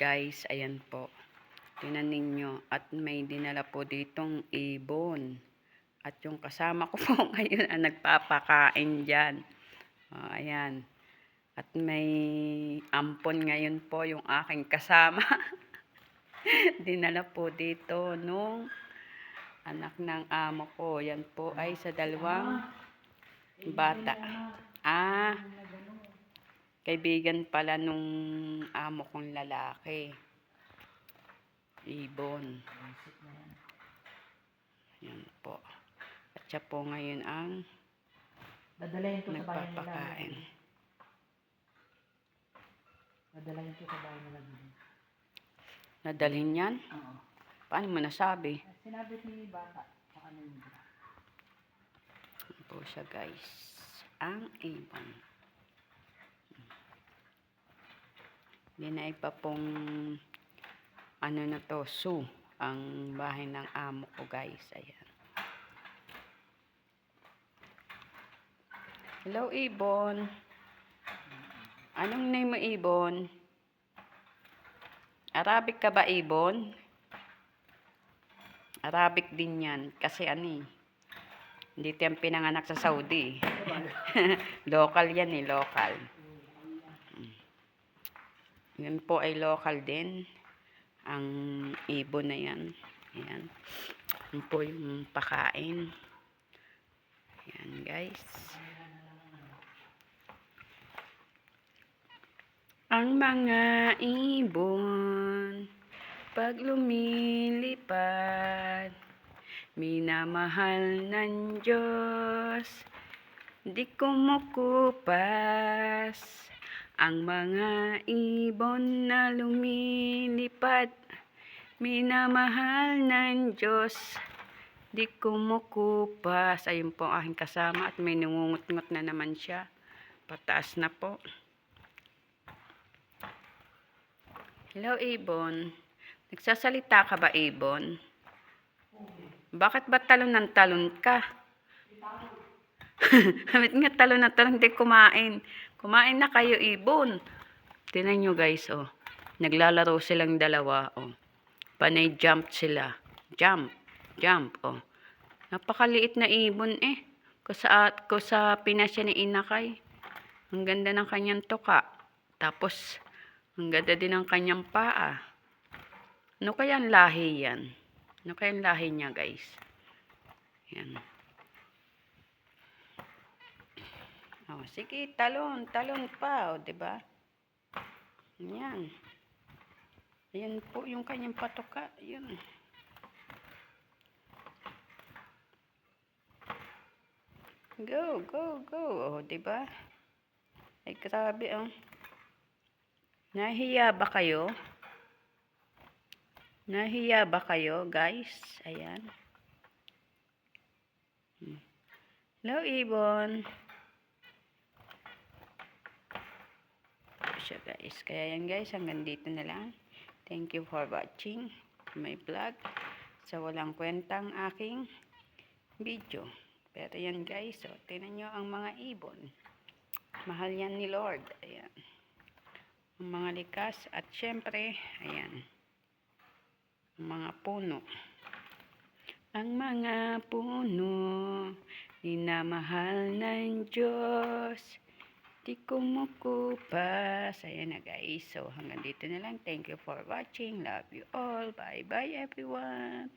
Guys, ayan po. Tingnan ninyo. At may dinala po ditong ibon. At yung kasama ko po ngayon ang nagpapakain dyan. Ayan. At may ampon ngayon po yung aking kasama. Dinala po dito nung anak ng amo ko. Yan po ay sa dalawang bata. Kaibigan pala nung amo kong lalaki. Ibon. Yan po. At siya po ngayon ang nagpapakain. Dadalhin ko sa bahay nila. Nadalhin yan? Oo. Paano mo nasabi? Sinabi ni bata sa kanila. Yan po siya guys. Ang ibon. Dinaig pa pong ano na to, zoo. Ang bahay ng amo ko guys. Ayan. Hello ibon. Anong name mo ibon? Arabic ka ba ibon? Arabic din yan. Kasi hindi yan pinanganak sa Saudi. Local yan local. Yan po ay local din. Ang ibon na yan. Ayan. Yan po yung pakain. Ayan guys. Ang mga ibon pag lumilipad, minamahal ng Diyos, di kumukupas. Ang mga ibon na lumilipad, minamahal ng Diyos, di kumukupas. Ayun po ang aking kasama at may nangungut-ngut na naman siya. Pataas na po. Hello, Ibon. Nagsasalita ka ba, Ibon? Bakit ba talon ng talon ka? Hamit nga talon ng talon, hindi kumain. Kumain na kayo, Ibon. Tingnan nyo guys, oh. Naglalaro silang dalawa, oh. Panay jump sila. Jump, jump, oh. Napakaliit na ibon, eh. Ko sa Pinas siya ni Inakay. Ang ganda ng kanyang tuka. Tapos, ang ganda din ng kanyang paa. Ano kaya ang lahi yan? Ano kaya ang lahi niya, guys? Yan. Oh, sige, talon pa, oh, 'di ba? Yan. Ayan po yung kanyang patuka, 'yun. Go, go, go. Oh, 'di ba? Ay grabe, oh. Nahiya ba kayo? Nahiya ba kayo, guys? Ayan. Hello, Ibon. Siya, guys. Kaya yan, guys. Hanggang dito na lang. Thank you for watching my vlog. Sa walang kwentang aking video. Pero yan, guys. So, tingnan nyo ang mga ibon. Mahal yan ni Lord. Ayan. Ang mga likas. At syempre, ayan. Ang mga puno. Ang mga puno, minamahal ng Diyos, di kumukupas. Ayan na guys. So hanggang dito na lang. Thank you for watching. Love you all. Bye bye everyone.